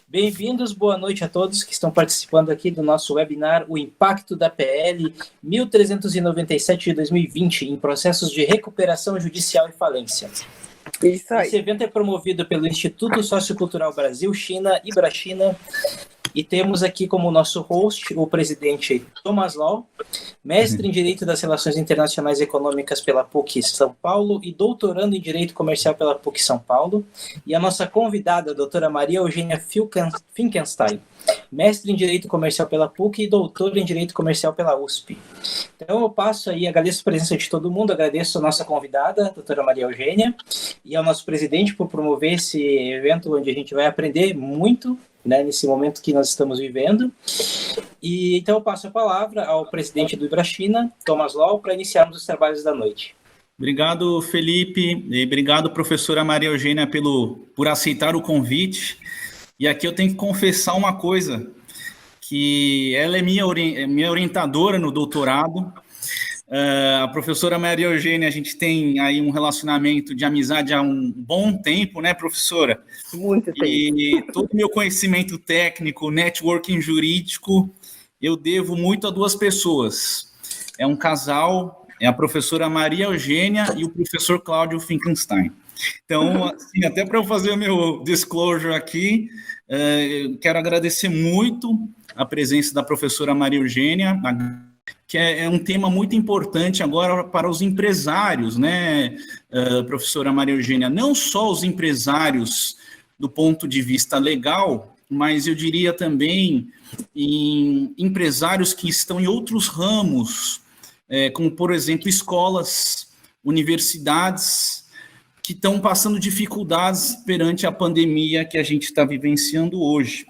Bem-vindos, boa noite a todos que estão participando aqui do nosso webinar O Impacto da PL 1397 de 2020 em processos de recuperação judicial e falência. Isso aí. Esse evento é promovido pelo Instituto Sociocultural Brasil-China, Ibrachina, e temos aqui como nosso host o presidente Thomas Lau, mestre em Direito das Relações Internacionais e Econômicas pela PUC São Paulo e doutorando em Direito Comercial pela PUC São Paulo, e a nossa convidada, a doutora Maria Eugênia Finkenstein, mestre em Direito Comercial pela PUC e doutora em Direito Comercial pela USP. Então eu passo aí, agradeço a presença de todo mundo, agradeço a nossa convidada, a doutora Maria Eugênia, e ao nosso presidente por promover esse evento onde a gente vai aprender muito, né, nesse momento que nós estamos vivendo. E então eu passo a palavra ao presidente do Ibrachina, Thomas Lau, para iniciarmos os trabalhos da noite. Obrigado, Felipe, e obrigado, professora Maria Eugênia, por aceitar o convite. E aqui eu tenho que confessar uma coisa, que ela é minha orientadora no doutorado. A professora Maria Eugênia, a gente tem aí um relacionamento de amizade há um bom tempo, né, professora? Muito tempo. E todo o meu conhecimento técnico, networking jurídico, eu devo muito a duas pessoas. É um casal, é a professora Maria Eugênia e o professor Cláudio Finkenstein. Então, assim, até para eu fazer o meu disclosure aqui, eu quero agradecer muito a presença da professora Maria Eugênia, que é um tema muito importante agora para os empresários, né, professora Maria Eugênia? Não só os empresários do ponto de vista legal, mas eu diria também em empresários que estão em outros ramos, como, por exemplo, escolas, universidades, que estão passando dificuldades perante a pandemia que a gente está vivenciando hoje.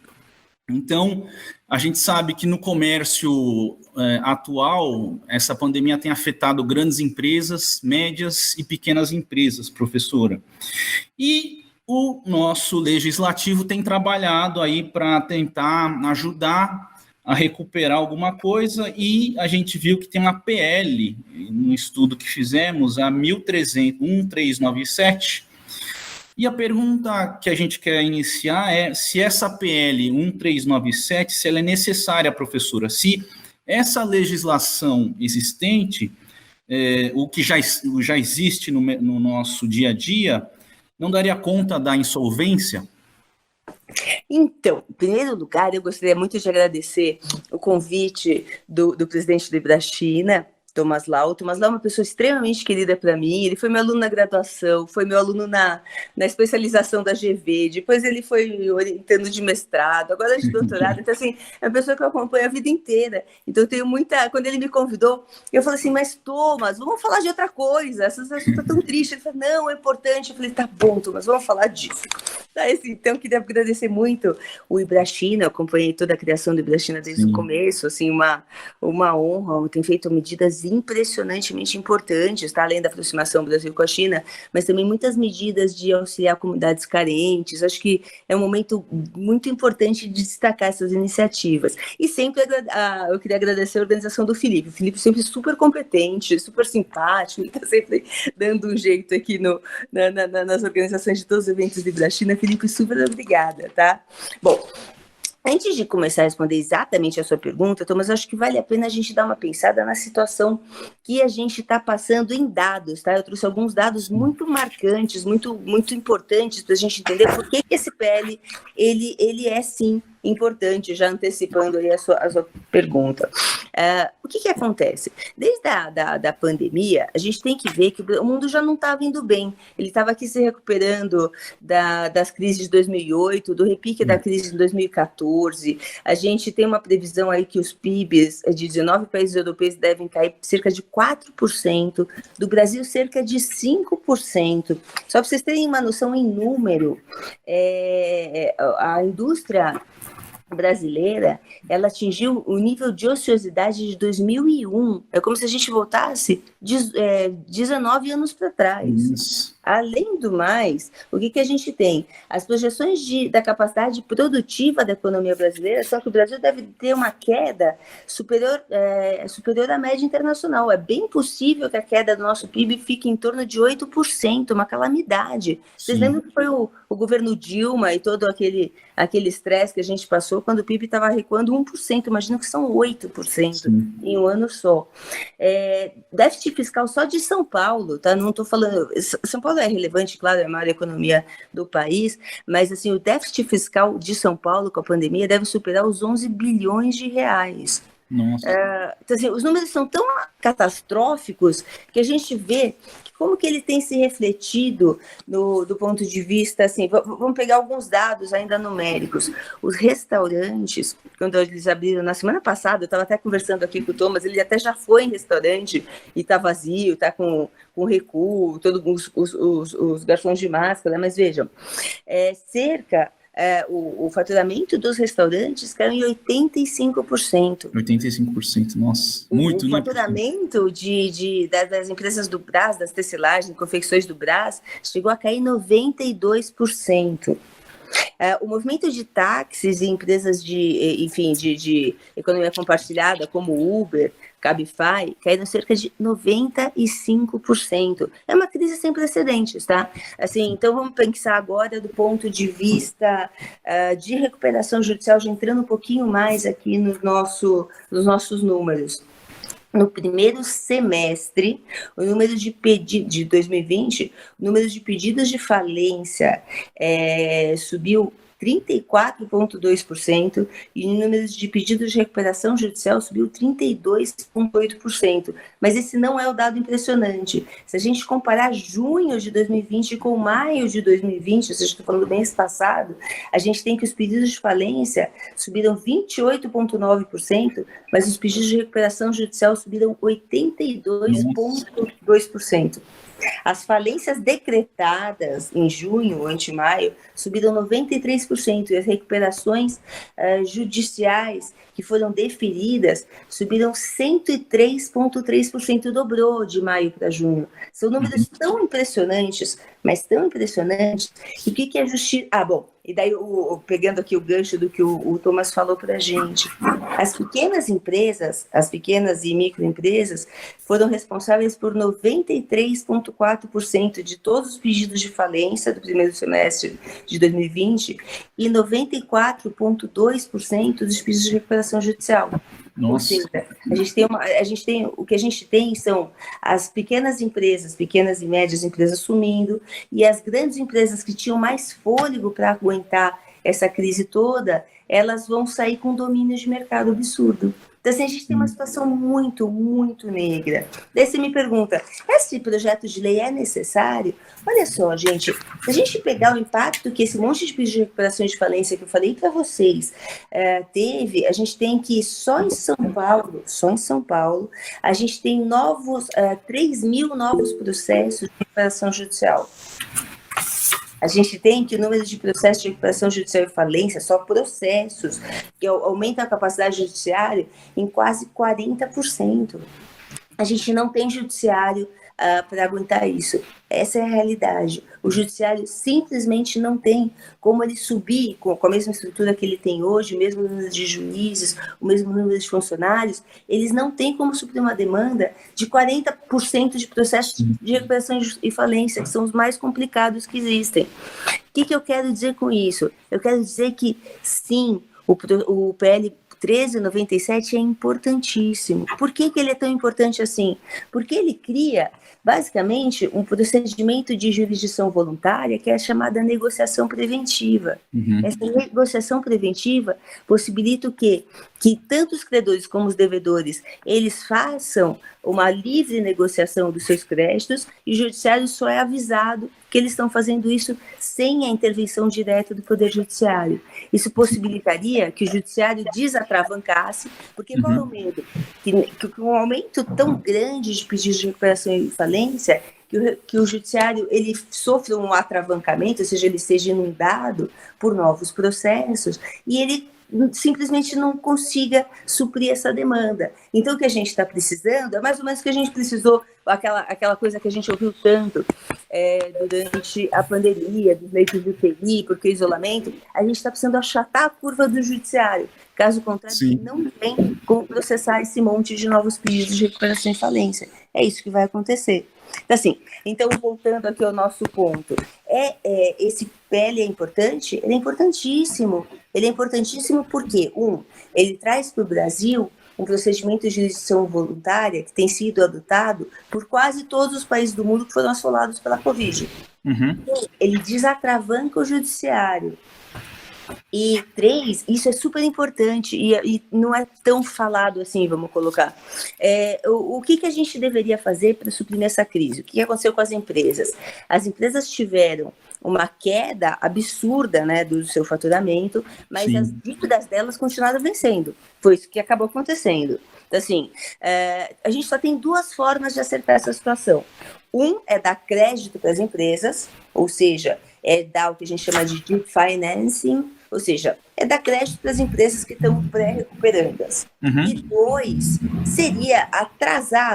Então, a gente sabe que no comércio atual, essa pandemia tem afetado grandes empresas, médias e pequenas empresas, professora. E o nosso legislativo tem trabalhado aí para tentar ajudar a recuperar alguma coisa, e a gente viu que tem uma PL, no estudo que fizemos, a 1397, e a pergunta que a gente quer iniciar é se essa PL 1397, se ela é necessária, professora, se essa legislação existente, o que já existe no nosso dia a dia, não daria conta da insolvência? Então, em primeiro lugar, eu gostaria muito de agradecer o convite do presidente do Ibrachina, Thomas Lau. Thomas Lau é uma pessoa extremamente querida para mim, ele foi meu aluno na graduação, foi meu aluno na especialização da GV, depois ele foi orientando de mestrado, agora de doutorado, então assim, é uma pessoa que eu acompanho a vida inteira, então eu tenho muita... Quando ele me convidou, eu falei assim, mas Thomas, vamos falar de outra coisa, essa assunto está tão triste. Ele falou, não, é importante. Eu falei, tá bom, Thomas, vamos falar disso. Assim, então, queria agradecer muito o Ibrachina, eu acompanhei toda a criação do Ibrachina desde o começo, assim, uma honra, tem feito medidas impressionantemente importantes, tá? Além da aproximação do Brasil com a China, mas também muitas medidas de auxiliar comunidades carentes. Acho que é um momento muito importante de destacar essas iniciativas. E sempre eu queria agradecer a organização do Felipe. O Felipe sempre super competente, super simpático, ele está sempre dando um jeito aqui nas organizações de todos os eventos do Ibrachina. Felipe, super obrigada, tá? Bom, antes de começar a responder exatamente a sua pergunta, Thomas, acho que vale a pena a gente dar uma pensada na situação que a gente está passando em dados, tá? Eu trouxe alguns dados muito marcantes, muito importantes para a gente entender por que esse PL, ele é, sim, importante, já antecipando aí a sua pergunta. O que acontece? Desde a pandemia, a gente tem que ver que o mundo já não estava indo bem. Ele estava aqui se recuperando das crises de 2008, do repique da crise de 2014. A gente tem uma previsão aí que os PIBs de 19 países europeus devem cair cerca de 4%, do Brasil cerca de 5%. Só para vocês terem uma noção em número, a indústria brasileira, ela atingiu o nível de ociosidade de 2001. É como se a gente voltasse 19 anos para trás. Além do mais, o que a gente tem? As projeções da capacidade produtiva da economia brasileira são que o Brasil deve ter uma queda superior à média internacional. É bem possível que a queda do nosso PIB fique em torno de 8%, uma calamidade. Vocês lembram que foi o governo Dilma e todo aquele estresse que a gente passou quando o PIB estava recuando 1%, imagina que são 8% em um ano só. Déficit fiscal só de São Paulo, tá? Não estou falando... São Paulo é relevante, claro, é a maior economia do país, mas assim, o déficit fiscal de São Paulo com a pandemia deve superar os 11 bilhões de reais. Nossa. Então, assim, os números são tão catastróficos que a gente vê como que ele tem se refletido do ponto de vista, assim, vamos pegar alguns dados ainda numéricos. Os restaurantes, quando eles abriram na semana passada, eu estava até conversando aqui com o Thomas, ele até já foi em restaurante e está vazio, está com recuo, todos os garçons de máscara, mas vejam, o faturamento dos restaurantes caiu em 85%. 85%, nossa, muito, né? O né? faturamento das empresas do Brás, das tecelagens, confecções do Brás, chegou a cair 92%. O movimento de táxis e empresas de economia compartilhada, como Uber, Cabify, caíram cerca de 95%. É uma crise sem precedentes, tá? Assim, então vamos pensar agora do ponto de vista de recuperação judicial, já entrando um pouquinho mais aqui nos nossos números. No primeiro semestre, o número de 2020, o número de pedidos de falência subiu 34,2% e o número de pedidos de recuperação judicial subiu 32,8%. Mas esse não é o dado impressionante. Se a gente comparar junho de 2020 com maio de 2020, ou seja, estou falando do mês passado, a gente tem que os pedidos de falência subiram 28,9%, mas os pedidos de recuperação judicial subiram 82,2%. As falências decretadas em junho, ante maio, subiram 93%, e as recuperações judiciais que foram deferidas subiram 103,3%, dobrou de maio para junho. São números tão impressionantes, mas tão impressionantes. E o que é a justiça? E daí, pegando aqui o gancho do que o Thomas falou para a gente, as pequenas empresas, as pequenas e microempresas, foram responsáveis por 93,4% de todos os pedidos de falência do primeiro semestre de 2020 e 94,2% dos pedidos de recuperação judicial. Nossa. Ou seja, o que a gente tem são as pequenas empresas, pequenas e médias empresas sumindo, e as grandes empresas que tinham mais fôlego para aguentar essa crise toda, elas vão sair com domínio de mercado absurdo. Então, assim, a gente tem uma situação muito, muito negra. Daí você me pergunta, esse projeto de lei é necessário? Olha só, gente, se a gente pegar o impacto que esse monte de pedido de recuperação de falência que eu falei para vocês teve, a gente tem que só em São Paulo, a gente tem 3 mil novos processos de recuperação judicial. A gente tem que o número de processos de recuperação judicial e falência, só processos, que aumenta a capacidade judiciária em quase 40%. A gente não tem judiciário para aguentar isso. Essa é a realidade. O judiciário simplesmente não tem como ele subir com a mesma estrutura que ele tem hoje, o mesmo número de juízes, o mesmo número de funcionários, eles não têm como suprir uma demanda de 40% de processos de recuperação e falência, que são os mais complicados que existem. O que eu quero dizer com isso? Eu quero dizer que, sim, o PL 1397 é importantíssimo. Por que ele é tão importante assim? Porque ele cria, basicamente, um procedimento de jurisdição voluntária que é a chamada negociação preventiva. Essa negociação preventiva possibilita o quê? Que tanto os credores como os devedores, eles façam uma livre negociação dos seus créditos e o judiciário só é avisado que eles estão fazendo isso sem a intervenção direta do Poder Judiciário. Isso possibilitaria que o judiciário desatravancasse, porque qual é o medo? Que um aumento tão grande de pedidos de recuperação e falência, que o judiciário ele sofra um atravancamento, ou seja, ele seja inundado por novos processos, e ele simplesmente não consiga suprir essa demanda. Então, o que a gente está precisando é mais ou menos o que a gente precisou aquela coisa que a gente ouviu tanto durante a pandemia, dos leitos de UTI, porque o isolamento, a gente está precisando achatar a curva do judiciário. Caso contrário, Sim. não tem como processar esse monte de novos pedidos de recuperação e falência. É isso que vai acontecer. Então, voltando aqui ao nosso ponto, esse PL é importante? Ele é importantíssimo. Ele é importantíssimo porque, ele traz para o Brasil um procedimento de jurisdição voluntária que tem sido adotado por quase todos os países do mundo que foram assolados pela Covid. Uhum. Ele desatravanca o judiciário. E 3, isso é super importante e não é tão falado assim, vamos colocar. O que a gente deveria fazer para suprimir essa crise? O que aconteceu com as empresas? As empresas tiveram uma queda absurda, né, do seu faturamento, mas Sim. As dívidas delas continuaram vencendo. Foi isso que acabou acontecendo. Então, assim, a gente só tem 2 formas de acertar essa situação. É dar crédito para as empresas, ou seja, dar o que a gente chama de deep financing, ou seja, dar crédito para as empresas que estão pré-recuperandas. Uhum. E 2, seria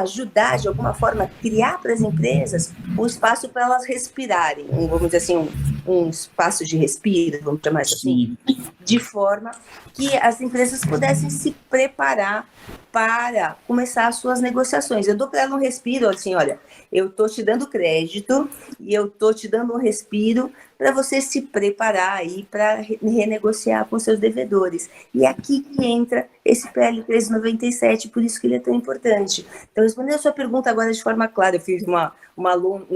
ajudar de alguma forma, criar para as empresas um espaço para elas respirarem, vamos dizer assim, um espaço de respiro, vamos chamar assim, de forma que as empresas pudessem se preparar para começar as suas negociações. Eu dou para ela um respiro, assim, olha, eu estou te dando crédito e eu estou te dando um respiro para você se preparar aí para renegociar com seus devedores. E é aqui que entra esse PL 1397, por isso que ele é tão importante. Então, respondendo a sua pergunta agora de forma clara, eu fiz um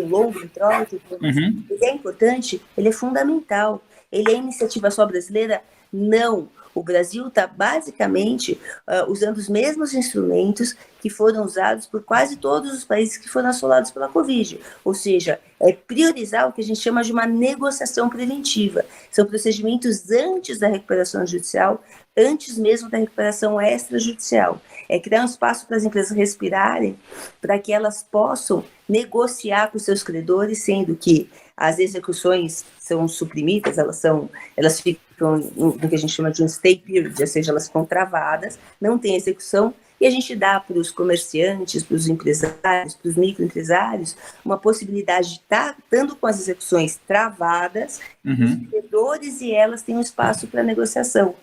longo introito, ele é importante, ele é fundamental. Ele é iniciativa só brasileira? Não. O Brasil está basicamente usando os mesmos instrumentos que foram usados por quase todos os países que foram assolados pela Covid. Ou seja, priorizar o que a gente chama de uma negociação preventiva. São procedimentos antes da recuperação judicial, antes mesmo da recuperação extrajudicial. Criar um espaço para as empresas respirarem, para que elas possam negociar com seus credores, sendo que as execuções são suprimidas, elas ficam no que a gente chama de um stay period, ou seja, elas ficam travadas, não tem execução, e a gente dá para os comerciantes, para os empresários, para os microempresários, uma possibilidade de estar estando com as execuções travadas, os credores e elas têm um espaço para negociação.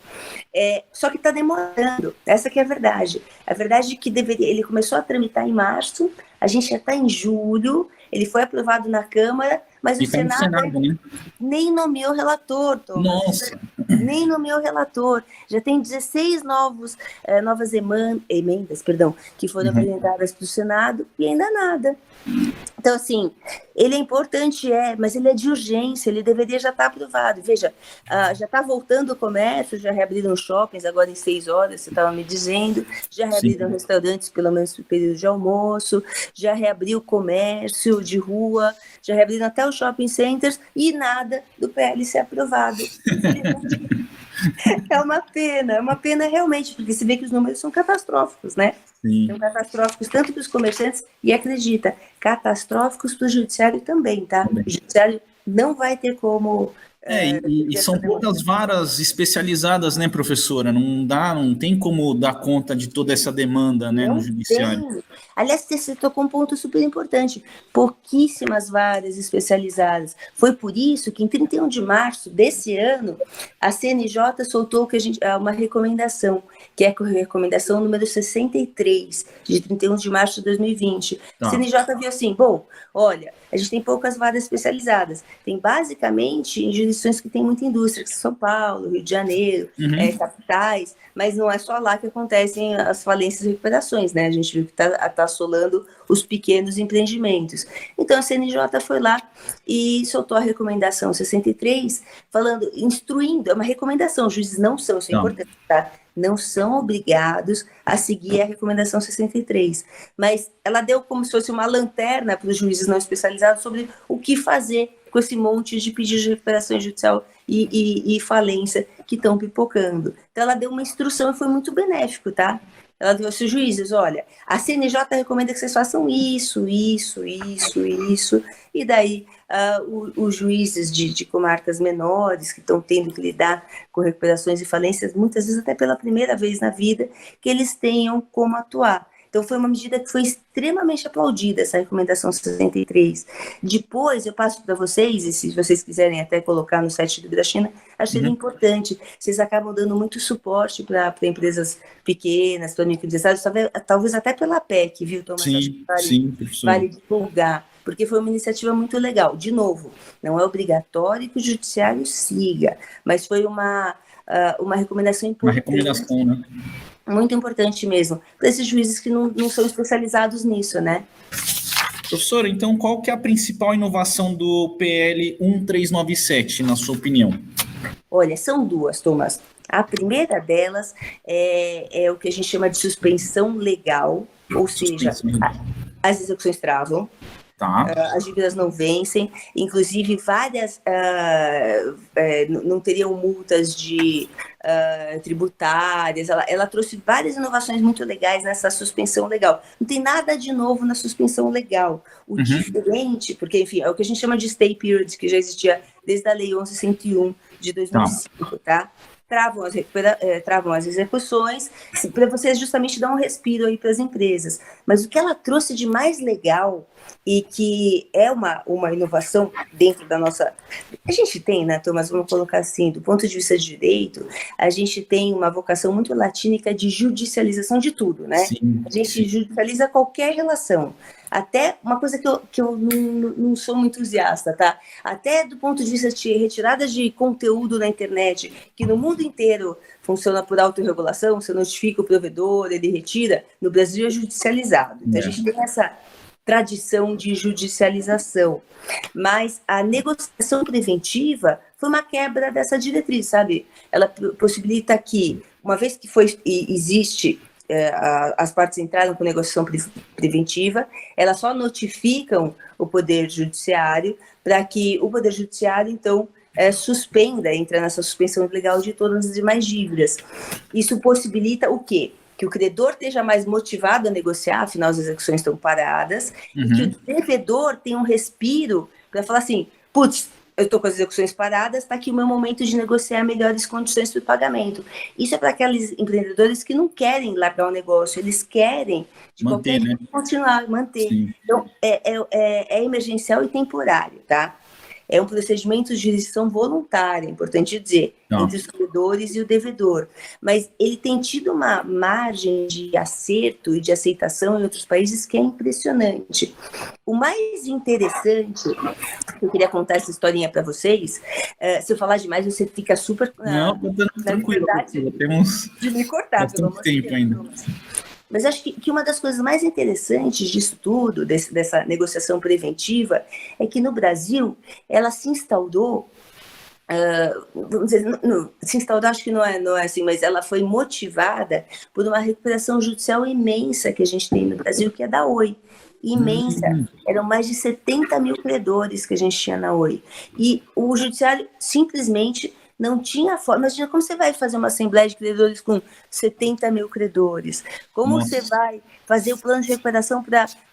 Só que está demorando, essa que é a verdade. A verdade é que ele começou a tramitar em março, a gente já está em julho, ele foi aprovado na Câmara, mas o Senado né? nem nomeou relator, Thomas. Nossa! Nem nomeou relator. Já tem 16 novas emendas, que foram apresentadas para o Senado e ainda nada. Então, assim, ele é importante, mas ele é de urgência, ele deveria já estar aprovado. Veja, já está voltando o comércio, já reabriram shoppings agora em 6 horas, você estava me dizendo, já reabriram restaurantes pelo menos no período de almoço, já reabriu o comércio de rua, já reabriram até os shopping centers e nada do PL ser aprovado. É uma pena realmente, porque se vê que os números são catastróficos, né? Sim. São catastróficos tanto para os comerciantes e, acredita, catastróficos para o judiciário também, tá? O judiciário não vai ter como... E são poucas varas especializadas, né, professora? Não tem como dar conta de toda essa demanda, né, no judiciário. Tem. Aliás, você tocou um ponto super importante. Pouquíssimas varas especializadas. Foi por isso que, em 31 de março desse ano, a CNJ soltou uma recomendação, que é a recomendação número 63, de 31 de março de 2020. Tá. A CNJ viu assim, olha, a gente tem poucas varas especializadas. Tem, basicamente, em jurisdições que tem muita indústria, que São Paulo, Rio de Janeiro, capitais, mas não é só lá que acontecem as falências e recuperações, né? A gente viu que está assolando os pequenos empreendimentos. Então, a CNJ foi lá e soltou a recomendação 63, instruindo, é uma recomendação, os juízes não são, isso é importante, tá? Não são obrigados a seguir a recomendação 63, mas ela deu como se fosse uma lanterna para os juízes não especializados sobre o que fazer com esse monte de pedidos de recuperação judicial e falência que estão pipocando. Então, ela deu uma instrução e foi muito benéfico, tá? Ela disse aos juízes, olha, a CNJ recomenda que vocês façam isso, e daí os juízes de comarcas menores que estão tendo que lidar com recuperações e falências, muitas vezes até pela primeira vez na vida, que eles tenham como atuar. Então, foi uma medida que foi extremamente aplaudida, essa recomendação 63. Depois, eu passo para vocês, e se vocês quiserem até colocar no site da China, acho que é importante. Vocês acabam dando muito suporte para empresas pequenas, para microempresários, talvez até pela PEC, viu, Thomas? Sim, vale divulgar, porque foi uma iniciativa muito legal. De novo, não é obrigatório que o judiciário siga, mas foi uma recomendação importante. Uma recomendação, né? Muito importante mesmo, para esses juízes que não são especializados nisso, né? Professora, então qual que é a principal inovação do PL 1397, na sua opinião? Olha, são duas, Thomas. A primeira delas é o que a gente chama de suspensão legal, ou seja, as execuções travam, as dívidas não vencem, inclusive várias não teriam multas tributárias. Ela trouxe várias inovações muito legais nessa suspensão legal. Não tem nada de novo na suspensão legal. O diferente, porque, enfim, é o que a gente chama de stay period, que já existia desde a Lei 11.101 de 2005, tá? Travam as execuções, para vocês justamente dar um respiro aí para as empresas. Mas o que ela trouxe de mais legal e que é uma inovação dentro da nossa... A gente tem, né, Thomas, vamos colocar assim, do ponto de vista de direito, a gente tem uma vocação muito latínica de judicialização de tudo, né? Sim, a gente judicializa qualquer relação. Até uma coisa que eu não sou muito entusiasta, tá? Até do ponto de vista de retirada de conteúdo na internet, que no mundo inteiro funciona por autorregulação, você notifica o provedor, ele retira, no Brasil é judicializado. Então, a gente tem essa tradição de judicialização. Mas a negociação preventiva foi uma quebra dessa diretriz, sabe? Ela possibilita que, uma vez que existe... as partes entraram com negociação preventiva, elas só notificam o Poder Judiciário para que o Poder Judiciário, então, entra nessa suspensão legal de todas as demais dívidas. Isso possibilita o quê? Que o credor esteja mais motivado a negociar, afinal as execuções estão paradas, e que o devedor tenha um respiro para falar assim, putz, eu estou com as execuções paradas, está aqui o meu momento de negociar melhores condições para o pagamento. Isso é para aqueles empreendedores que não querem largar o negócio, eles querem, de qualquer jeito, continuar, manter. Sim. Então, é emergencial e temporário, tá? É um procedimento de jurisdição voluntária, importante dizer, entre os credores e o devedor. Mas ele tem tido uma margem de acerto e de aceitação em outros países que é impressionante. O mais interessante, eu queria contar essa historinha para vocês, se eu falar demais, você fica super... Não, tranquilo, temos de me cortar, bastante tempo ainda. Mas acho que uma das coisas mais interessantes disso tudo, dessa negociação preventiva, é que no Brasil ela se instaurou, vamos dizer, se instaurou, acho que não é assim, mas ela foi motivada por uma recuperação judicial imensa que a gente tem no Brasil, que é da Oi. Imensa, eram mais de 70 mil credores que a gente tinha na Oi. E o judiciário simplesmente não tinha forma. Imagina como você vai fazer uma assembleia de credores com 70 mil credores. Como você vai fazer o plano de recuperação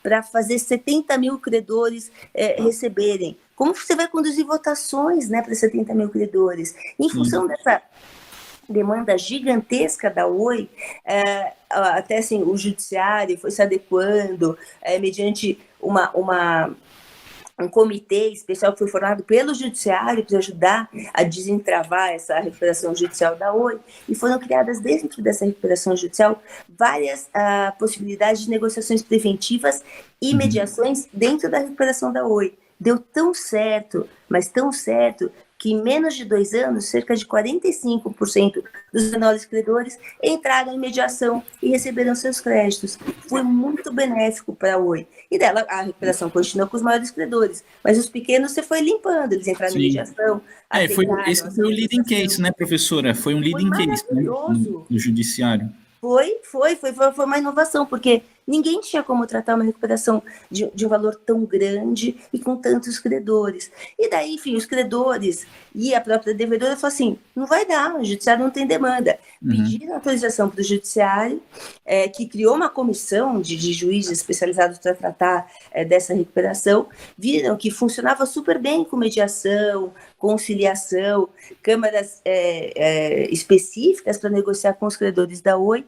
para fazer 70 mil credores receberem? Como você vai conduzir votações, né, para 70 mil credores? Em função dessa demanda gigantesca da Oi, até assim, o judiciário foi se adequando mediante um comitê especial que foi formado pelo judiciário para ajudar a desentravar essa recuperação judicial da Oi, e foram criadas dentro dessa recuperação judicial várias possibilidades de negociações preventivas e mediações dentro da recuperação da Oi. Deu tão certo, mas tão certo, que em menos de 2 anos, cerca de 45% dos menores credores entraram em mediação e receberam seus créditos. Foi muito benéfico para a Oi. E dela, a recuperação continua com os maiores credores, mas os pequenos você foi limpando, eles entraram em mediação. Esse foi o leading case, né, professora? Foi um leading case, né, no judiciário. Foi uma inovação, porque ninguém tinha como tratar uma recuperação de um valor tão grande e com tantos credores. E daí, enfim, os credores e a própria devedora falaram assim, não vai dar, o judiciário não tem demanda. Pediram autorização para o judiciário, que criou uma comissão de juízes especializados para tratar dessa recuperação, viram que funcionava super bem com mediação, conciliação, câmaras específicas para negociar com os credores da Oi,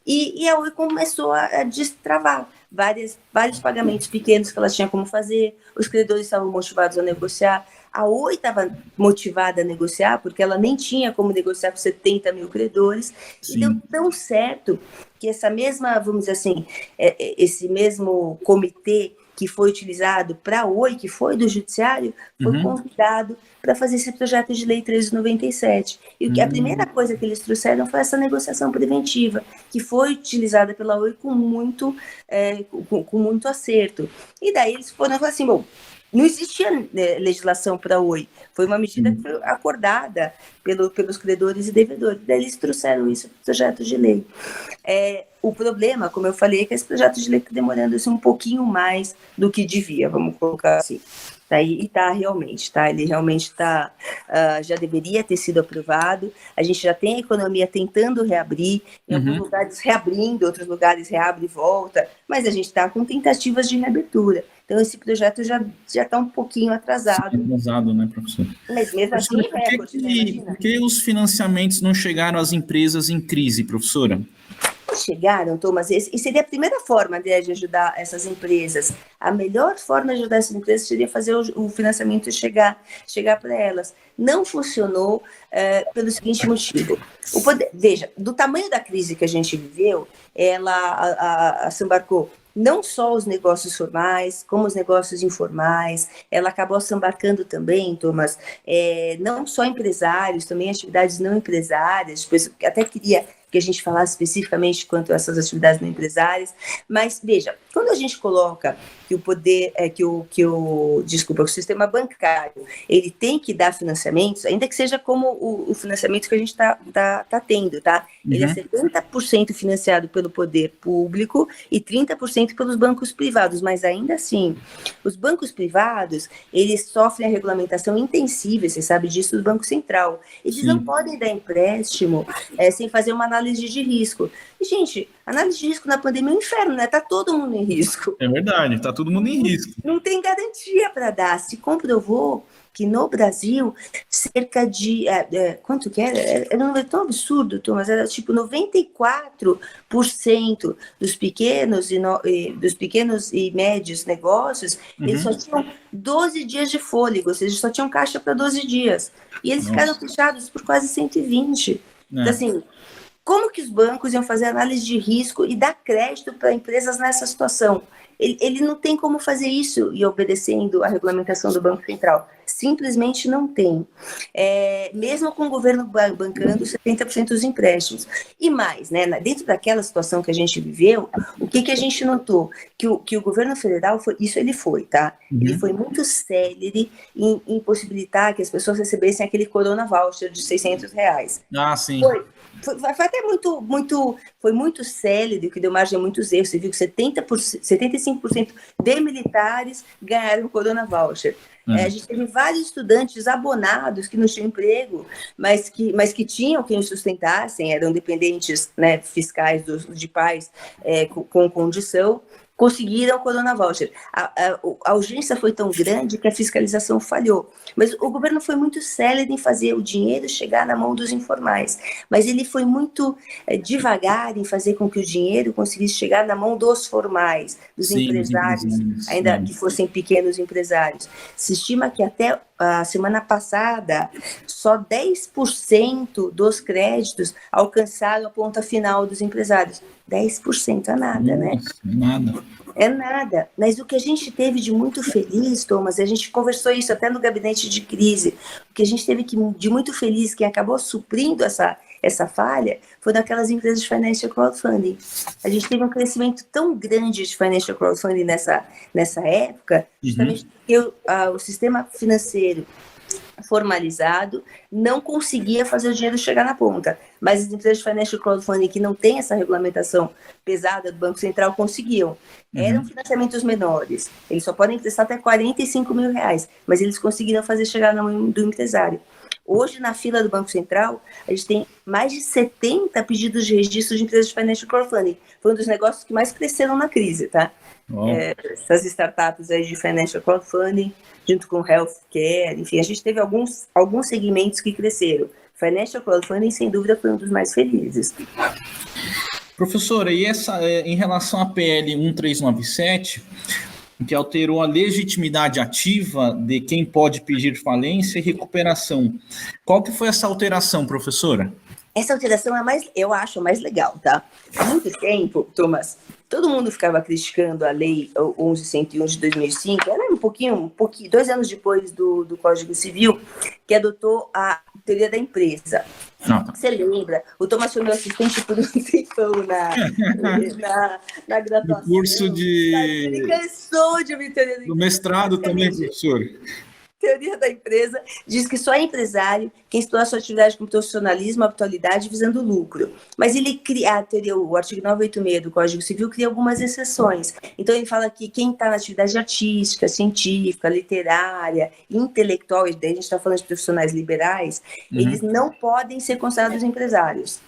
e a Oi começou a travar vários pagamentos pequenos que ela tinha como fazer, os credores estavam motivados a negociar, a Oi estava motivada a negociar, porque ela nem tinha como negociar com 70 mil credores, e deu tão certo que essa mesma, vamos dizer assim, esse mesmo comitê que foi utilizado para a Oi, que foi do Judiciário, foi convidado para fazer esse projeto de lei 1397. E a primeira coisa que eles trouxeram foi essa negociação preventiva, que foi utilizada pela Oi com muito acerto. E daí eles foram assim, bom, não existia legislação para a Oi, foi uma medida que foi acordada pelos credores e devedores, daí eles trouxeram isso para o projeto de lei. O problema, como eu falei, é que esse projeto de lei está demorando assim, um pouquinho mais do que devia, vamos colocar assim. E tá realmente, tá? Ele realmente tá, já deveria ter sido aprovado. A gente já tem a economia tentando reabrir, em alguns lugares reabrindo, outros lugares reabre e volta, mas a gente está com tentativas de reabertura. Então, esse projeto já está um pouquinho atrasado. Atrasado, né, professor? Mas mesmo assim, por que os financiamentos não chegaram às empresas em crise, professora? Chegaram, Thomas, e seria a primeira forma de ajudar essas empresas. A melhor forma de ajudar essas empresas seria fazer o financiamento chegar para elas. Não funcionou pelo seguinte motivo. Veja, do tamanho da crise que a gente viveu, ela se embarcou não só os negócios formais, como os negócios informais. Ela acabou se embarcando também, Thomas, não só empresários, também atividades não empresárias. Depois, até queria que a gente falasse especificamente quanto a essas atividades não empresárias, mas veja, quando a gente coloca que o poder, o sistema bancário, ele tem que dar financiamentos, ainda que seja como o financiamento que a gente tá tendo, tá? Ele é 70% financiado pelo poder público e 30% pelos bancos privados, mas ainda assim, os bancos privados, eles sofrem a regulamentação intensiva, você sabe disso, do Banco Central. Eles não podem dar empréstimo sem fazer uma análise de risco. E, gente, análise de risco na pandemia é um inferno, né? Tá todo mundo em risco. É verdade, tá todo mundo em risco. Não tem garantia para dar. Se comprovou que no Brasil, cerca de... quanto que era? Era um número tão absurdo, Thomas, era tipo 94% dos pequenos e médios negócios, eles só tinham 12 dias de fôlego, ou seja, só tinham caixa para 12 dias. E eles ficaram fechados por quase 120. Então, assim, como que os bancos iam fazer análise de risco e dar crédito para empresas nessa situação? Ele não tem como fazer isso e obedecendo a regulamentação do Banco Central. Simplesmente não tem. Mesmo com o governo bancando 70% dos empréstimos. E mais, né, dentro daquela situação que a gente viveu, o que a gente notou? Que o governo federal, ele foi muito célere em possibilitar que as pessoas recebessem aquele Corona Voucher de R$600. Ah, sim. Foi até muito célere, que deu margem a muitos erros. Você viu que 75% de militares ganharam o Corona Voucher. A gente teve vários estudantes abonados que não tinham emprego, mas que tinham quem os sustentassem, eram dependentes, né, fiscais de pais com condição, conseguiram o Corona Voucher. A urgência foi tão grande que a fiscalização falhou. Mas o governo foi muito célere em fazer o dinheiro chegar na mão dos informais. Mas ele foi muito devagar em fazer com que o dinheiro conseguisse chegar na mão dos formais, dos empresários, ainda que fossem pequenos empresários. Se estima que até a semana passada, só 10% dos créditos alcançaram a ponta final dos empresários. 10% é nada, né? Nada. É nada. Mas o que a gente teve de muito feliz, Thomas, a gente conversou isso até no gabinete de crise, o que a gente teve de muito feliz, que acabou suprindo essa falha, foram aquelas empresas de financial crowdfunding. A gente teve um crescimento tão grande de financial crowdfunding nessa época, justamente porque o sistema financeiro formalizado não conseguia fazer o dinheiro chegar na ponta, mas as empresas de financial crowdfunding que não têm essa regulamentação pesada do Banco Central conseguiam. Eram financiamentos menores, eles só podem emprestar até R$45 mil, mas eles conseguiram fazer chegar na mão do empresário. Hoje, na fila do Banco Central, a gente tem mais de 70 pedidos de registro de empresas de financial crowdfunding. Foi um dos negócios que mais cresceram na crise, tá? Essas startups aí de financial crowdfunding, junto com healthcare, enfim, a gente teve alguns segmentos que cresceram. Financial crowdfunding, sem dúvida, foi um dos mais felizes. Professora, e em relação à PL 1397, que alterou a legitimidade ativa de quem pode pedir falência e recuperação, qual que foi essa alteração, professora? Essa alteração eu acho a mais legal, tá? Há muito tempo, Thomas, todo mundo ficava criticando a lei 11.101 de 2005, era um pouquinho, 2 anos depois do Código Civil, que adotou a teoria da empresa. Você lembra? O Thomas foi meu assistente por um tempão na graduação. No curso de... Ele cansou de ouvir teoria da empresa. No mestrado também, professor. Teoria da empresa diz que só é empresário quem explora sua atividade com profissionalismo, habitualidade, visando lucro. Mas ele cria, o artigo 986 do Código Civil cria algumas exceções. Então ele fala que quem está na atividade artística, científica, literária, intelectual, e daí a gente está falando de profissionais liberais, eles não podem ser considerados empresários.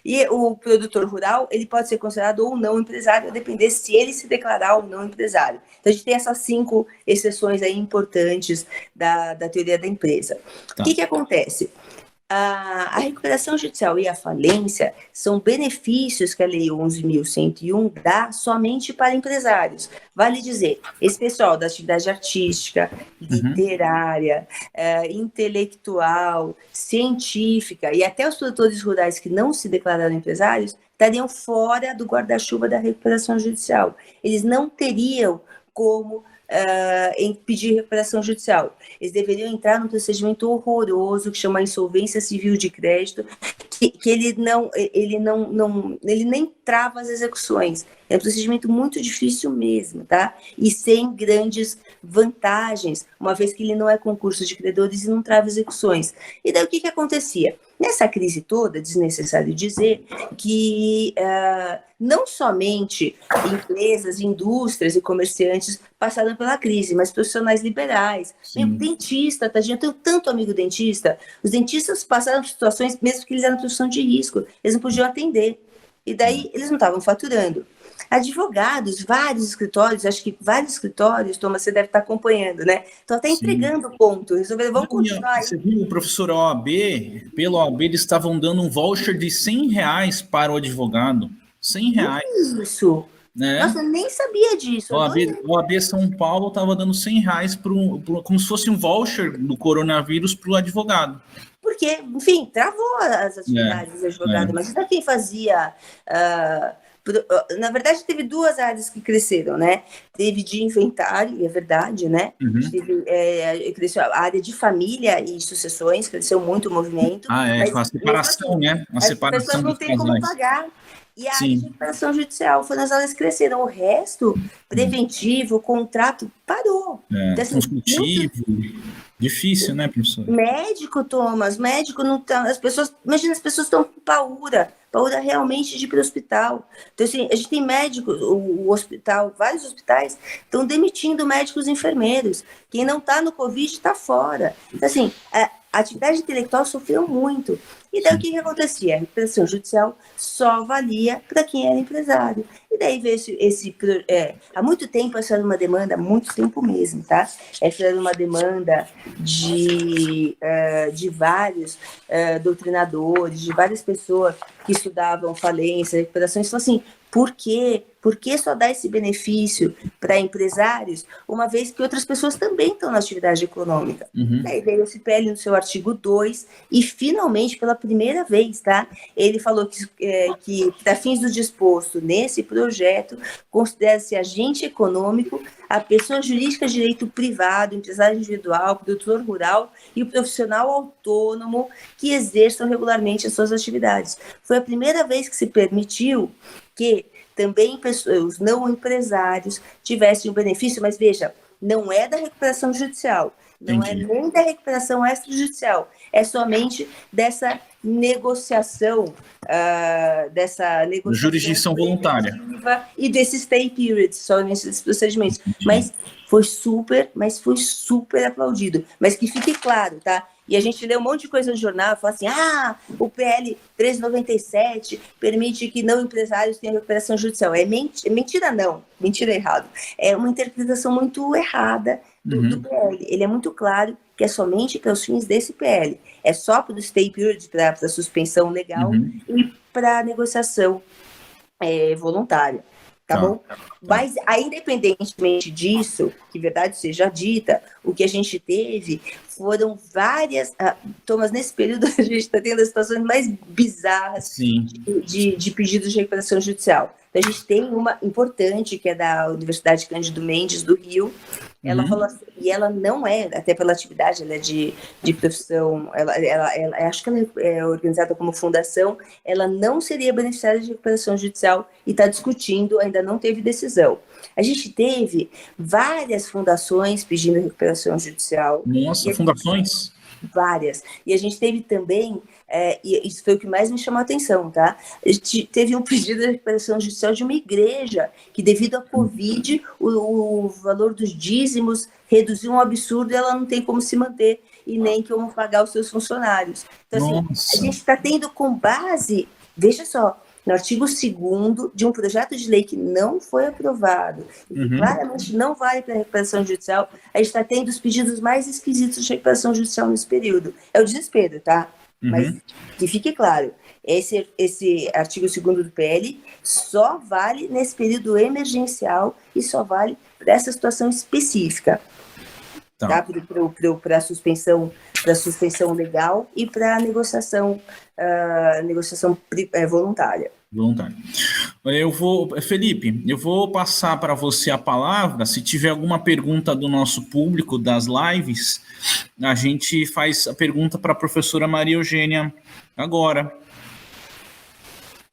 E o produtor rural, ele pode ser considerado ou não empresário, a depender se ele se declarar ou não empresário. Então, a gente tem essas 5 exceções aí importantes da teoria da empresa. Tá. O que acontece? A recuperação judicial e a falência são benefícios que a Lei 11.101 dá somente para empresários. Vale dizer, esse pessoal da atividade artística, literária, intelectual, científica e até os produtores rurais que não se declararam empresários estariam fora do guarda-chuva da recuperação judicial. Eles não teriam como em pedir recuperação judicial. Eles deveriam entrar num procedimento horroroso que chama insolvência civil de crédito, que ele nem trava as execuções. É um procedimento muito difícil mesmo, tá? E sem grandes vantagens, uma vez que ele não é concurso de credores e não trava execuções. E daí o que acontecia? Nessa crise toda, desnecessário dizer que não somente empresas, indústrias e comerciantes passaram pela crise, mas profissionais liberais. Meu dentista, tadinho, eu tenho tanto amigo dentista. Os dentistas passaram por situações, mesmo que eles eram profissão de risco, eles não podiam atender. E daí eles não estavam faturando. Advogados, vários escritórios, acho que vários escritórios, Thomas, você deve estar acompanhando, né? Estão até entregando ponto, resolveram, vamos continuar. Você viu o professor OAB? Pelo OAB, eles estavam dando um voucher de R$100 para o advogado. R$100. Isso. Né? Nossa, eu nem sabia disso. O OAB São Paulo estava dando R$100 como se fosse um voucher do coronavírus para o advogado. Porque, enfim, travou as atividades do advogado, mas ainda quem fazia... na verdade, teve 2 áreas que cresceram, né? Teve de inventário, é verdade, né? Cresceu a área de família e sucessões, cresceu muito o movimento. Com a separação, né? A separação as pessoas não têm como pagar. E a área de recuperação judicial foi nas áreas que cresceram. O resto, preventivo, contrato, parou. Então, assim, consultivo, difícil, né, professor? Médico, Thomas, médico não tá. Imagina, as pessoas estão com paura realmente de ir para o hospital. Então, assim, a gente tem médicos, o hospital, vários hospitais estão demitindo médicos e enfermeiros. Quem não está no Covid está fora. Então, assim, a atividade intelectual sofreu muito. E daí o que acontecia? A recuperação judicial só valia para quem era empresário. E daí veio há muito tempo essa era uma demanda, há muito tempo mesmo, tá? Essa era uma demanda de vários doutrinadores, de várias pessoas que estudavam falência, recuperações, então assim, por quê? Por que só dar esse benefício para empresários, uma vez que outras pessoas também estão na atividade econômica? Aí veio o CPL no seu artigo 2 e, finalmente, pela primeira vez, tá? Ele falou que para fins do disposto nesse projeto, considera-se agente econômico a pessoa jurídica de direito privado, empresário individual, produtor rural e o profissional autônomo que exerçam regularmente as suas atividades. Foi a primeira vez que se permitiu que também os não empresários tivessem o benefício, mas veja, não é da recuperação judicial, não é nem da recuperação extrajudicial, é somente dessa negociação, jurisdição voluntária e desse stay period, só nesses procedimentos. Mas foi super aplaudido. Mas que fique claro, tá? E a gente lê um monte de coisa no jornal, fala assim, o PL 1397 permite que não empresários tenham recuperação judicial. Mentira não, mentira errado. É uma interpretação muito errada do PL. Ele é muito claro que é somente para os fins desse PL. É só para o stay period, para a suspensão legal e para a negociação voluntária, tá bom? Mas, independentemente disso, que verdade seja dita, o que a gente teve foram várias... Thomas, nesse período a gente está tendo as situações mais bizarras de pedidos de recuperação judicial. Então, a gente tem uma importante, que é da Universidade Cândido Mendes, do Rio. Ela falou assim, e ela não é, até pela atividade, ela é de profissão, acho que ela é organizada como fundação, ela não seria beneficiária de recuperação judicial e está discutindo, ainda não teve decisão. A gente teve várias fundações pedindo recuperação judicial. Nossa, fundações? Várias. E a gente teve também, e isso foi o que mais me chamou a atenção, tá? A gente teve um pedido de recuperação judicial de uma igreja, que devido à Covid, o valor dos dízimos reduziu um absurdo e ela não tem como se manter e nem como pagar os seus funcionários. Então, assim, a gente está tendo com base, veja só, no artigo 2º de um projeto de lei que não foi aprovado, e que claramente não vale para a recuperação judicial, a gente está tendo os pedidos mais esquisitos de recuperação judicial nesse período. É o desespero, tá? Mas que fique claro, esse artigo 2º do PL só vale nesse período emergencial e só vale para essa situação específica. Tá? Para a suspensão legal e para a negociação voluntária. Felipe, eu vou passar para você a palavra. Se tiver alguma pergunta do nosso público, das lives, a gente faz a pergunta para a professora Maria Eugênia agora.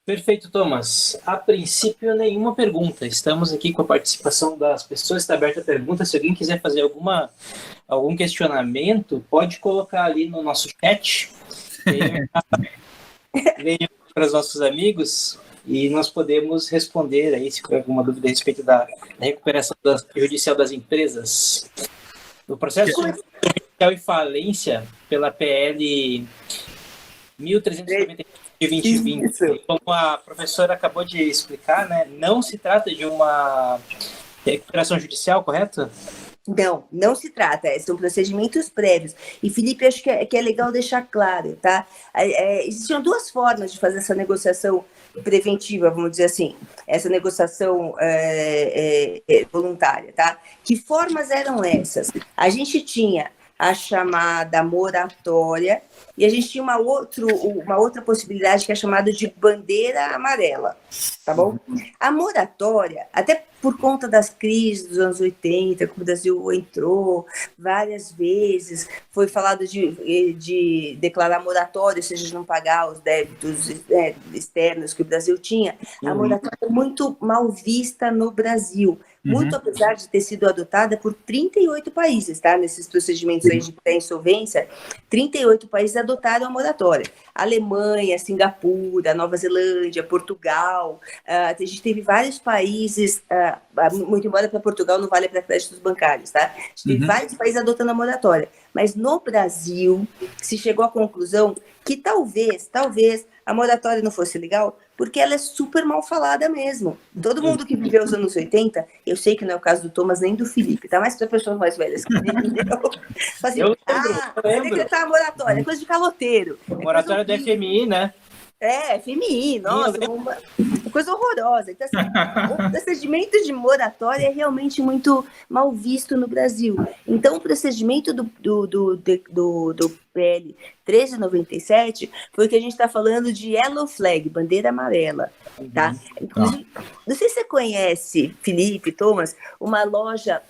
Perfeito, Thomas. A princípio, nenhuma pergunta. Estamos aqui com a participação das pessoas, está aberta a pergunta. Se alguém quiser fazer algum questionamento, pode colocar ali no nosso chat. Venha para os nossos amigos e nós podemos responder aí se tiver alguma dúvida a respeito da recuperação judicial das empresas. No processo judicial e falência pela PL 1390 de 2020, como a professora acabou de explicar, né, não se trata de uma recuperação judicial, correto? Não se trata, são procedimentos prévios. E, Felipe, acho que é legal deixar claro, tá? Existiam duas formas de fazer essa negociação preventiva, vamos dizer assim, essa negociação voluntária, tá? Que formas eram essas? A gente tinha a chamada moratória, e a gente tinha uma outra possibilidade que é chamada de bandeira amarela, tá bom? A moratória, até por conta das crises dos anos 80, que o Brasil entrou várias vezes, foi falado de declarar moratória, ou seja, de não pagar os débitos externos que o Brasil tinha. A moratória é muito mal vista no Brasil, muito apesar de ter sido adotada por 38 países, tá? Nesses procedimentos aí de pré-insolvência, 38 países adotaram a moratória. Alemanha, Singapura, Nova Zelândia, Portugal, a gente teve vários países, muito embora para Portugal não vale para créditos bancários, tá? A gente teve vários países adotando a moratória, mas no Brasil se chegou à conclusão que talvez a moratória não fosse legal, porque ela é super mal falada mesmo. Todo mundo que viveu os anos 80, eu sei que não é o caso do Thomas nem do Felipe, tá? Mas para pessoas mais velhas que viveram, assim, eu lembro. Decretar a moratória, é coisa de caloteiro. Moratória do FMI, né? FMI, nossa, uma coisa horrorosa. Então, assim, o procedimento de moratória é realmente muito mal visto no Brasil. Então, o procedimento do PL 1397 foi o que a gente está falando de yellow flag, bandeira amarela, tá? Inclusive, não sei se você conhece, Felipe, Thomas, uma loja...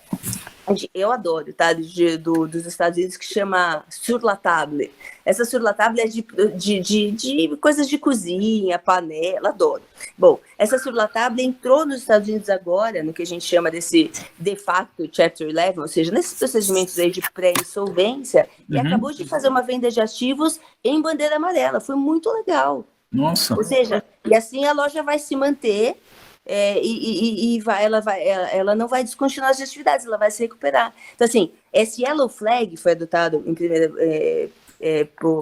Eu adoro, tá? Dos Estados Unidos, que chama Sur La Table. Essa Sur La Table é de coisas de cozinha, panela, adoro. Bom, essa Sur La Table entrou nos Estados Unidos agora, no que a gente chama desse de facto Chapter 11, ou seja, nesses procedimentos aí de pré-insolvência, e acabou de fazer uma venda de ativos em bandeira amarela. Foi muito legal. Nossa. Ou seja, e assim a loja vai se manter. Ela não vai descontinuar as atividades, ela vai se recuperar. Então, assim, esse yellow flag foi adotado em primeira,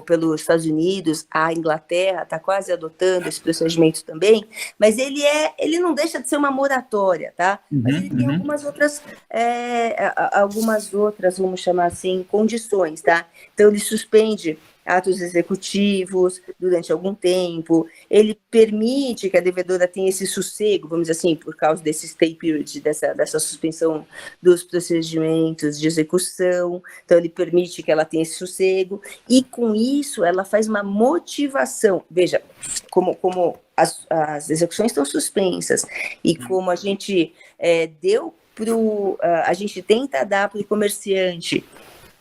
pelos Estados Unidos, a Inglaterra está quase adotando esse procedimento também, mas ele não deixa de ser uma moratória, tá? Mas ele tem algumas outras, vamos chamar assim, condições, tá? Então, ele suspende atos executivos durante algum tempo, ele permite que a devedora tenha esse sossego, vamos dizer assim, por causa desse stay period, dessa suspensão dos procedimentos de execução, então ele permite que ela tenha esse sossego, e com isso ela faz uma motivação, veja, como as execuções estão suspensas, e como a gente a gente tenta dar para o comerciante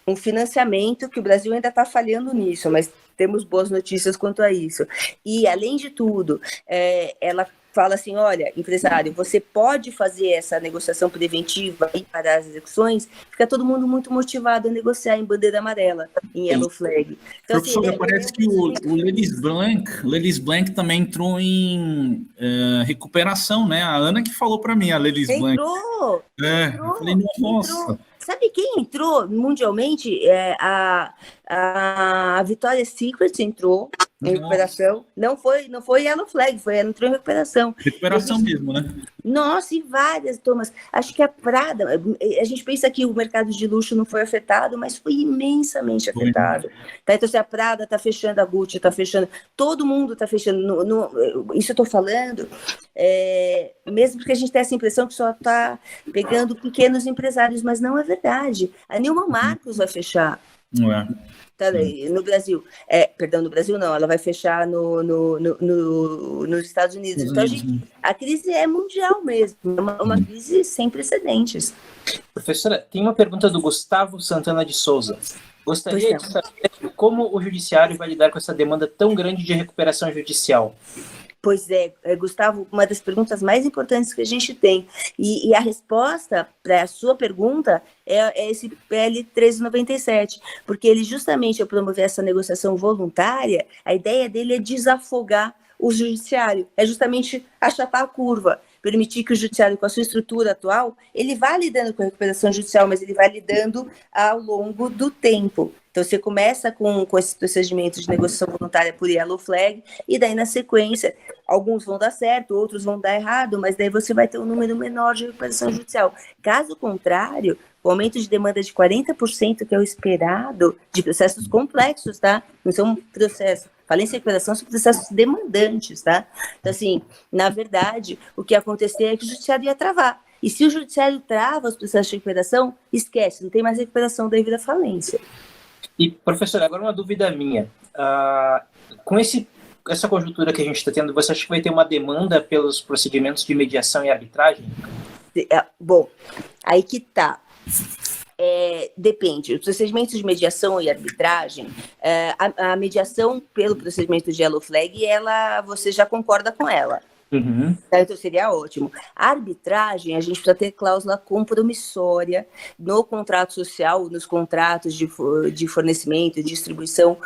um financiamento, que o Brasil ainda está falhando nisso, mas temos boas notícias quanto a isso. E, além de tudo, ela fala assim, olha, empresário, você pode fazer essa negociação preventiva e parar as execuções, fica todo mundo muito motivado a negociar em bandeira amarela, em yellow flag. Então, professora, parece que o Ladies Blank também entrou em recuperação, né? A Ana que falou para mim, a Ladies Blank. Entrou! Eu falei, nossa. Entrou. Sabe quem entrou mundialmente? A Victoria's Secret entrou em recuperação. Não foi Yellow Flag, ela entrou em recuperação. Recuperação mesmo, né? Nossa, e várias, Thomas. Acho que a Prada, a gente pensa que o mercado de luxo não foi afetado, mas foi imensamente afetado. Tá? Então, se a Prada está fechando, a Gucci está fechando, todo mundo está fechando. Isso eu estou falando, mesmo porque a gente tem essa impressão que só está pegando pequenos empresários, mas não é verdade. A Neiman Marcus vai fechar. Não é. Tá, no Brasil. Perdão, no Brasil não, ela vai fechar nos Estados Unidos. Então, a crise é mundial mesmo, uma crise sem precedentes. Professora, tem uma pergunta do Gustavo Santana de Souza. Gostaria de saber como o judiciário vai lidar com essa demanda tão grande de recuperação judicial. Pois Gustavo, uma das perguntas mais importantes que a gente tem. E a resposta para a sua pergunta é esse PL 1397, porque ele justamente, ao promover essa negociação voluntária, a ideia dele é desafogar o judiciário, é justamente achatar a curva, permitir que o judiciário, com a sua estrutura atual, ele vá lidando com a recuperação judicial, mas ele vai lidando ao longo do tempo. Então, você começa com esses procedimentos de negociação voluntária por yellow flag, e daí, na sequência, alguns vão dar certo, outros vão dar errado, mas daí você vai ter um número menor de recuperação judicial. Caso contrário, o aumento de demanda de 40%, que é o esperado, de processos complexos, tá? Não são processos. Falência e recuperação são processos demandantes, tá? Então, assim, na verdade, o que ia acontecer é que o judiciário ia travar. E se o judiciário trava os processos de recuperação, esquece, não tem mais recuperação devido à falência. E, professora, agora uma dúvida minha. Com essa conjuntura que a gente está tendo, você acha que vai ter uma demanda pelos procedimentos de mediação e arbitragem? Bom, aí que tá. Depende. Os procedimentos de mediação e arbitragem, a mediação pelo procedimento de yellow flag, você já concorda com ela. Uhum. Então seria ótimo. A arbitragem, a gente precisa ter cláusula compromissória no contrato social, nos contratos de fornecimento e distribuição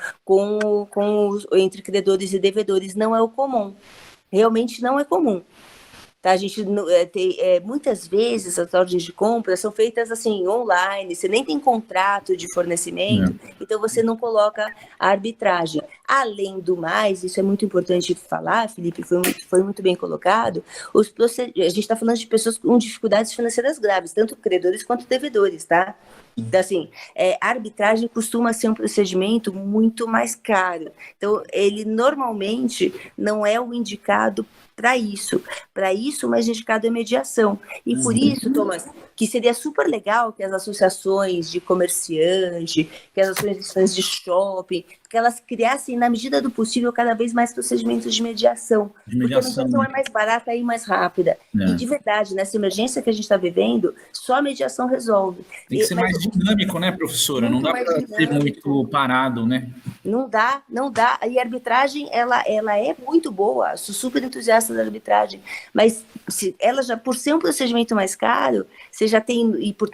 entre credores e devedores. Não é o comum. Realmente não é comum. Tá, a gente muitas vezes as ordens de compra são feitas assim online, você nem tem contrato de fornecimento, então você não coloca a arbitragem. Além do mais, isso é muito importante falar, Felipe, foi muito bem colocado, a gente está falando de pessoas com dificuldades financeiras graves, tanto credores quanto devedores, tá? Então, assim, a arbitragem costuma ser um procedimento muito mais caro. Então, ele normalmente não é o indicado para isso. Para isso, o mais indicado é mediação. E por isso, Thomas, que seria super legal que as associações de comerciante, que as associações de shopping, que elas criassem, na medida do possível, cada vez mais procedimentos de mediação. Porque a mediação é mais barata e mais rápida. E, de verdade, nessa emergência que a gente está vivendo, só a mediação resolve. Tem que ser mais dinâmico, né, professora? Não dá para ser muito parado, né? Não dá. E a arbitragem, ela é muito boa. Sou super entusiasta da arbitragem. Mas ela já, por ser um procedimento mais caro, você já tem, e por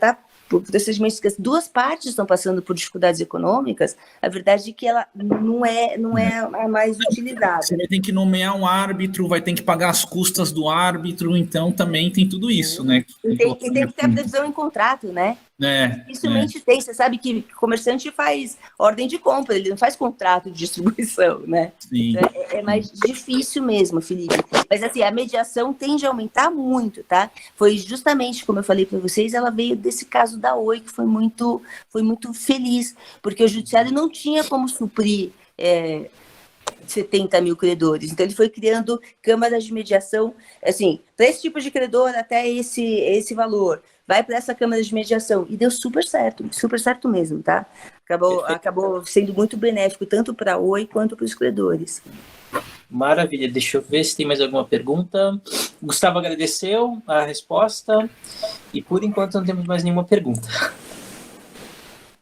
procedimentos que as duas partes estão passando por dificuldades econômicas, a verdade é que ela não é a mais utilizada. Você tem que nomear um árbitro, vai ter que pagar as custas do árbitro, então também tem tudo isso, né? E tem que ter a previsão em contrato, né? Dificilmente tem. Você sabe que o comerciante faz ordem de compra, ele não faz contrato de distribuição, né? Sim. Então, é mais difícil mesmo, Felipe. Mas assim, a mediação tende a aumentar muito, tá? Foi justamente, como eu falei para vocês, ela veio desse caso da Oi, que foi muito feliz, porque o judiciário não tinha como suprir 70 mil credores. Então, ele foi criando câmaras de mediação, assim, para esse tipo de credor, até esse valor. Vai para essa câmara de mediação. E deu super certo mesmo, tá? Acabou sendo muito benéfico, tanto para a Oi quanto para os credores. Maravilha, deixa eu ver se tem mais alguma pergunta. Gustavo agradeceu a resposta e por enquanto não temos mais nenhuma pergunta.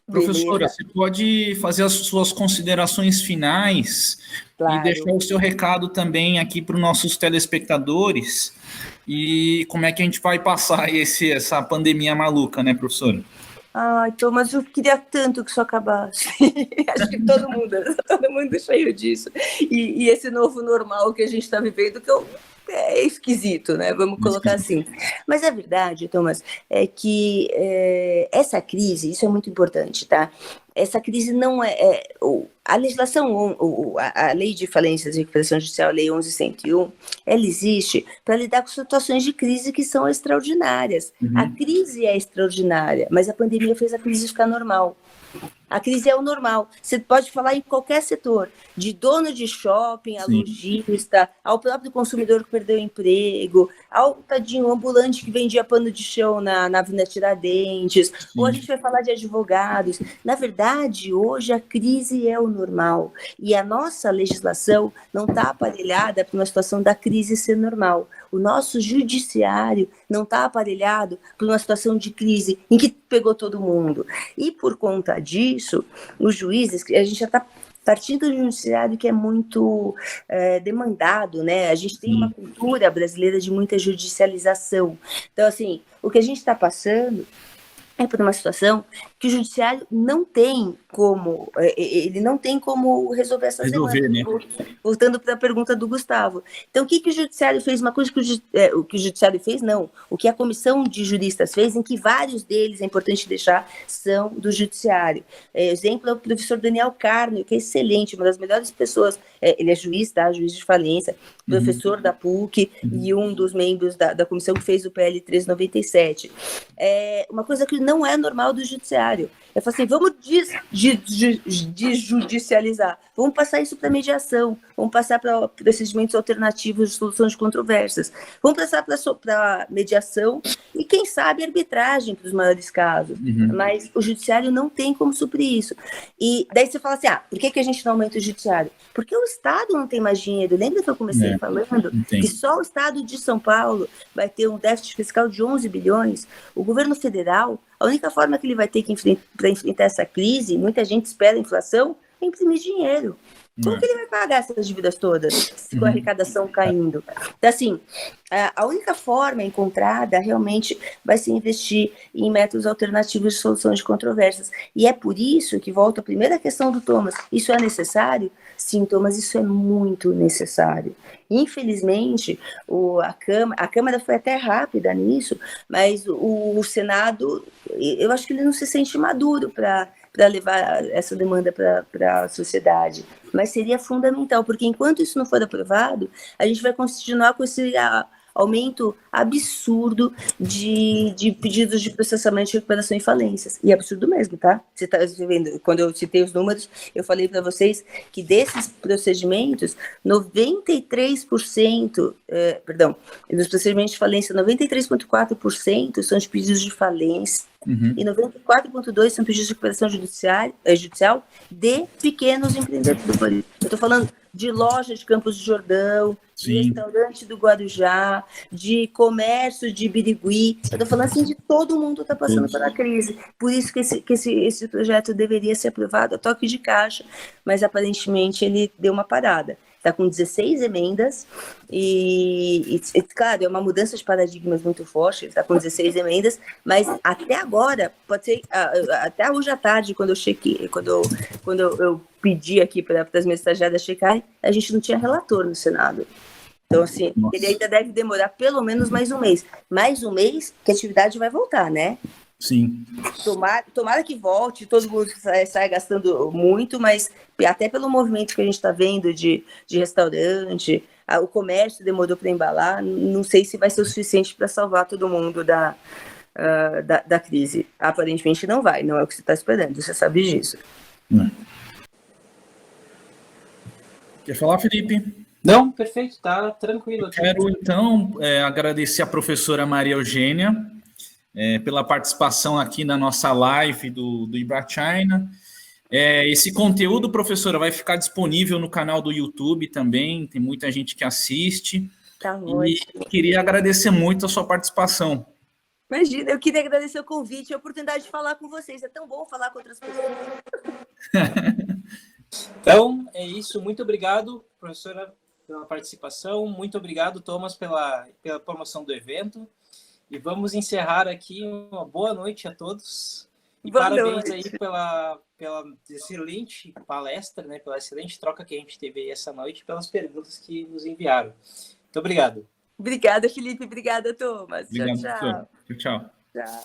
Professora, você pode fazer as suas considerações finais, claro, e deixar o seu recado também aqui para os nossos telespectadores e como é que a gente vai passar essa pandemia maluca, né, professora? Ai, Thomas, eu queria tanto que isso acabasse. Acho que todo mundo cheio disso. E esse novo normal que a gente está vivendo, que é esquisito, né? Vamos colocar assim. Mas a verdade, Thomas, é que essa crise, isso é muito importante, tá? Essa crise não a legislação, a Lei de Falências e Recuperação Judicial, a Lei 11.101, ela existe para lidar com situações de crise que são extraordinárias. A crise é extraordinária, mas a pandemia fez a crise ficar normal. A crise é o normal. Você pode falar em qualquer setor, de dono de shopping, a lojista, ao próprio consumidor que perdeu o emprego, ao tadinho ambulante que vendia pano de chão na Avenida Tiradentes, ou a gente vai falar de advogados. Na verdade, hoje a crise é o normal. E a nossa legislação não está aparelhada para uma situação da crise ser normal. O nosso judiciário não está aparelhado para uma situação de crise em que pegou todo mundo. E por conta disso, os juízes, a gente já está partindo de um judiciário que é muito demandado, né? A gente tem uma cultura brasileira de muita judicialização. Então, assim, o que a gente está passando é por uma situação que o judiciário não tem como, ele não tem como resolver essas demandas. Né? Voltando para a pergunta do Gustavo. Então, o que o judiciário fez? Uma coisa que o que o judiciário fez, não. O que a comissão de juristas fez, em que vários deles, é importante deixar, são do judiciário. Exemplo é o professor Daniel Carnio, que é excelente, uma das melhores pessoas. Ele é juiz, tá? Juiz de falência, professor da PUC e um dos membros da comissão que fez o PL 397. Uma coisa que não é normal do judiciário. Eu falo assim, vamos desjudicializar, vamos passar isso para mediação, vamos passar para procedimentos alternativos de solução de controvérsias, vamos passar para mediação e, quem sabe, arbitragem para os maiores casos. Mas o judiciário não tem como suprir isso. E daí você fala assim, por que a gente não aumenta o judiciário? Porque o Estado não tem mais dinheiro. Lembra que eu comecei falando que só o Estado de São Paulo vai ter um déficit fiscal de 11 bilhões? O governo federal, a única forma que ele vai ter para enfrentar essa crise, muita gente espera a inflação, é imprimir dinheiro. Como que ele vai pagar essas dívidas todas, com a arrecadação caindo? Então, assim, a única forma encontrada realmente vai ser investir em métodos alternativos de solução de controvérsias. E é por isso que volta a primeira questão do Thomas. Isso é necessário? Sim, Thomas, isso é muito necessário. Infelizmente, a Câmara foi até rápida nisso, mas o Senado, eu acho que ele não se sente maduro para levar essa demanda para a sociedade. Mas seria fundamental, porque enquanto isso não for aprovado, a gente vai continuar com esse aumento absurdo de pedidos de processamento de recuperação e falências. E é absurdo mesmo, tá? Você está vendo, quando eu citei os números, eu falei para vocês que desses procedimentos, 93%, dos procedimentos de falência, 93,4% são de pedidos de falência, e 94,2% são pedidos de recuperação judicial de pequenos empreendedores. Eu estou falando de loja de Campos do Jordão, de restaurante do Guarujá, de comércio de Birigui. Eu estou falando assim de todo mundo está passando pela crise. Por isso que esse projeto deveria ser aprovado a toque de caixa, mas aparentemente ele deu uma parada. Está com 16 emendas e, claro, é uma mudança de paradigmas muito forte, está com 16 emendas, mas até agora, pode ser, até hoje à tarde, quando eu pedi aqui para as minhas estagiárias checarem, a gente não tinha relator no Senado. Então, assim, ele ainda deve demorar pelo menos mais um mês. Mais um mês que a atividade vai voltar, né? Sim. Tomara que volte, todo mundo saia gastando muito, mas até pelo movimento que a gente está vendo de restaurante, o comércio demorou para embalar, não sei se vai ser o suficiente para salvar todo mundo da crise. Aparentemente não vai, não é o que você está esperando, você sabe disso. Quer falar, Felipe? Não, perfeito, tá tranquilo. Quero, então, agradecer a professora Maria Eugênia pela participação aqui na nossa live do IBRA-China. Esse conteúdo, professora, vai ficar disponível no canal do YouTube também, tem muita gente que assiste. Tá ótimo. E queria agradecer muito a sua participação. Imagina, eu queria agradecer o convite e a oportunidade de falar com vocês. É tão bom falar com outras pessoas. Então, é isso. Muito obrigado, professora, pela participação. Muito obrigado, Thomas, pela promoção do evento. E vamos encerrar aqui. Uma boa noite a todos. E boa parabéns noite. aí pela excelente palestra, né? Pela excelente troca que a gente teve aí essa noite, pelas perguntas que nos enviaram. Muito obrigado. Obrigada, Felipe. Obrigada, Thomas. Obrigado, tchau. tchau. Tchau.